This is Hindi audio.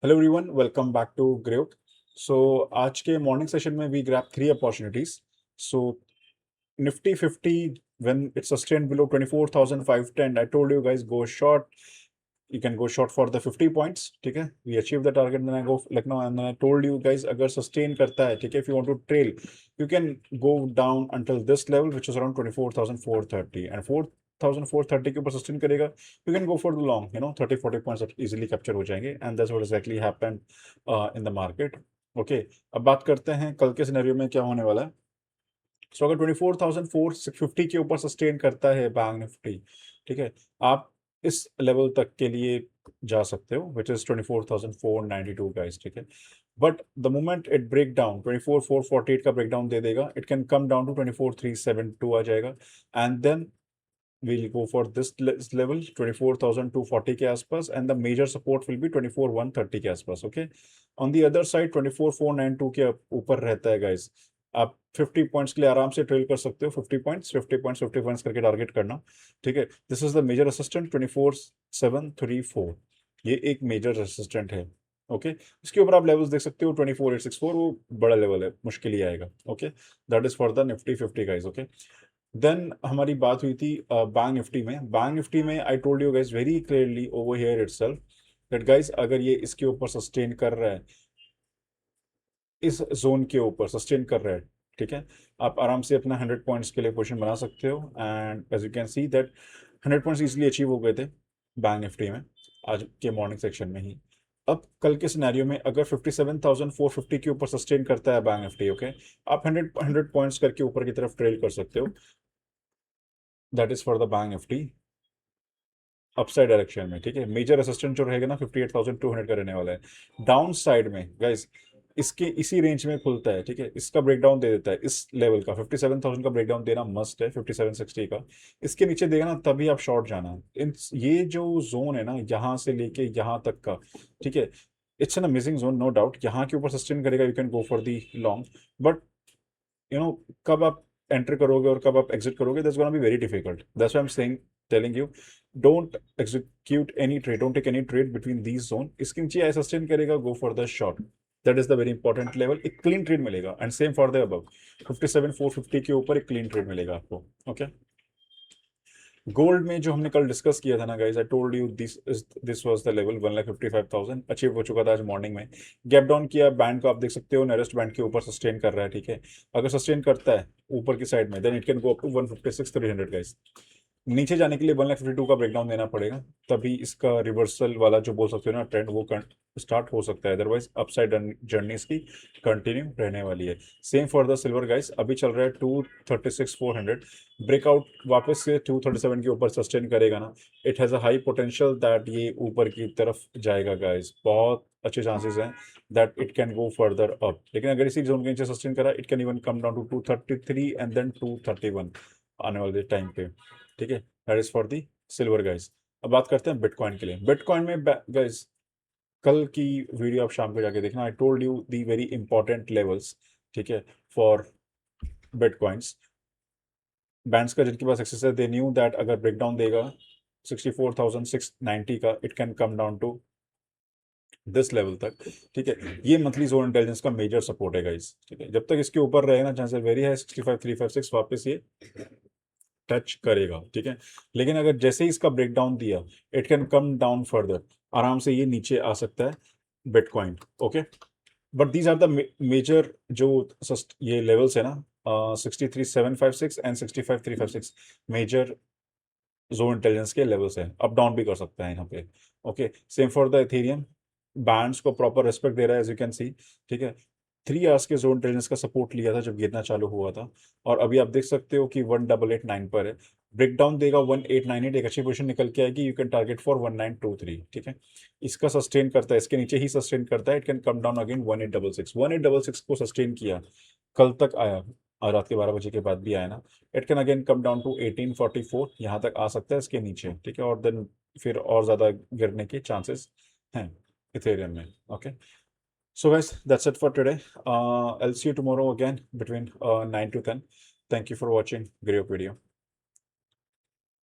Hello everyone, welcome back to great. So आज के मॉर्निंग सेशन में we grab three opportunities. So Nifty 50 when it sustained below 24,510, I told you guys go short. You can go short for the 50 points. ठीक है, we achieve the target, then I go like now, and then I told you guys अगर sustain करता है, ठीक है, if you want to trail you can go down until this level which is around 24,430, and 4,430 के ऊपर sustain करेगा you can go for the long, 30-40 points easily capture हो जाएंगे, and that's what exactly happened in the market. Okay, अब बात करते हैं कल के सिनेरियो में क्या होने वाला है। सो अगर 24,450 के ऊपर सस्टेन करता है बैंक निफ्टी, ठीक है, आप इस लेवल तक के लिए जा सकते हो विच इज 24,492 गाइस, ठीक है। But the moment it break down 24,448 का ब्रेक डाउन दे देगा, it can come down to 24,372 आ जाएगा, and then we'll go for this level 24,240 के आसपास, and the major support will be 24,130 के आसपास। Okay, on the other side 24,492 के ऊपर रहता है गाइस, आप 50 पॉइंट्स के लिए आराम से ट्रेल कर सकते हो। 50 पॉइंट्स करके टारगेट करना, ठीक है। This is the major assistant 24,734, ये एक मेजर रेसिस्टेंट है। ओके, इसके ऊपर आप लेवल्स देख सकते हो 24,864, वो बड़ा लेवल है, मुश्किल ही आएगा। Okay, that is for the Nifty 50 guys. Okay, then हमारी बात हुई थी बैंक निफ्टी में। बैंक निफ्टी में I told you guys very clearly over here itself that guys अगर ये इसके ऊपर सस्टेन कर रहा है, इस जोन के ऊपर सस्टेन कर रहा है, ठीक है, आप आराम से अपना 100 पॉइंट्स के लिए पोजीशन बना सकते हो। And as you can see that 100 points easily achieve हो गए थे बैंक निफ्टी में आज के मॉर्निंग सेक्शन में ही। अब कल के सिनेरियो में अगर 57,450 के ऊपर सस्टेन करता है बैंक निफ्टी, ओके, आप 100 पॉइंट्स करके ऊपर की तरफ ट्रेल कर सकते हो। That is for the bank Nifty upside direction में, ठीक है। मेजर असिस्टेंट जो रहेगा ना 58,200 का रहने वाला है। डाउन साइड में गाइस इसके इसी रेंज में खुलता है, ठीक है, इसका ब्रेकडाउन दे देता है इस लेवल का 57,000 का ब्रेकडाउन देना मस्ट है, 5760 का। इसके नीचे देगा ना तभी आप शॉर्ट जाना। इन ये जो जोन है ना यहाँ से लेके यहाँ तक का, ठीक है, it's an amazing zone no doubt. यहाँ के ऊपर सस्टेन करेगा you can go for the long, but कब आप एंटर करोगे और कब आप एग्जिट करोगे that's gonna be very difficult. That's why I am saying telling you don't execute any trade, don't take any trade between these zone। इसके नीचे आई सस्टेन करेगा go for the short, that is the very important level. एक क्लीन ट्रेड मिलेगा, and same for the above 57,450 के ऊपर एक क्लीन ट्रेड मिलेगा आपको। ओके, गोल्ड में जो हमने कल डिस्कस किया था ना guys, I told you this was the level 1,55,000 achieve हो चुका था आज मॉर्निंग में। गैप डाउन किया, बैंड को आप देख सकते हो नेरेस्ट बैंड के ऊपर सस्टेन कर रहा है, ठीक है। अगर सस्टेन करता है ऊपर की साइड में then it can go up to 156,300 guys. नीचे जाने के लिए 1,52 का ब्रेकडाउन देना पड़ेगा, तभी इसका रिवर्सल वाला जो बोल सकते हो ना ट्रेंड वो स्टार्ट हो सकता है, अदरवाइज अपसाइड जर्नी इसकी कंटिन्यू रहने वाली है। Same for the silver guys, अभी चल रहा है 236,400, ब्रेकआउट वापस से 237 के ऊपर सस्टेन करेगा ना, it has a high potential that ये ऊपर की तरफ जाएगा गाइस। बहुत अच्छे चांसेस हैं that it can go further up, लेकिन अगर इसी जोन के नीचे सस्टेन करा it can even come down to 233 and then 231 आने वाले टाइम पे, ठीक है। That is for the silver guys. अब बात करते हैं बिटकॉइन के लिए। बिटकॉइन में गाइस कल की वीडियो आप शाम को जाके देखना, आई told you the very important levels, ठीक है, फॉर बिटकॉइंस। बैंड्स का जिनके पास एक्सेस है दे न्यू दैट अगर ब्रेकडाउन देगा 64,690 का it can come down to this level तक, ठीक है। ये मंथली जोन इंटेलिजेंस का मेजर सपोर्ट है गाइस, ठीक है। जब तक इसके ऊपर रहेगा ना चांसेस वेरी है 65,356 वापस ये टच करेगा, ठीक है। लेकिन अगर जैसे ही इसका ब्रेकडाउन दिया it can come down further, आराम से ये नीचे आ सकता है bitcoin. Okay, but these are the major जो ये लेवल्स है ना 63,756 एंड 65,356 मेजर जोन इंटेलिजेंस के लेवल्स हैं। अप डाउन भी कर सकता है यहाँ पे। Okay, same for the Ethereum, bands को प्रॉपर रेस्पेक्ट दे रहा है एज यू कैन सी, ठीक है। 3 आवर्स के जोन ट्रेंड्स का सपोर्ट लिया था जब गिरना चालू हुआ था, और अभी आप देख सकते हो कि 1889 पर है। ब्रेकडाउन देगा 1898, एक अच्छी पोजीशन निकल के आएगी, यू कैन टारगेट फॉर 1923, ठीक है। इसका सस्टेन करता है, इसके नीचे ही सस्टेन करता है, it can come down again 1866 को सस्टेन किया, कल तक आया और रात के 12 बजे के बाद भी आया ना, it can again come down to 1844, यहाँ तक आ सकता है इसके नीचे, ठीक है। और देन फिर और ज़्यादा गिरने के चांसेस हैं इथेरियम में। Okay, so guys, that's it for today. I'll see you tomorrow again between 9 to 10. Thank you for watching. Great video.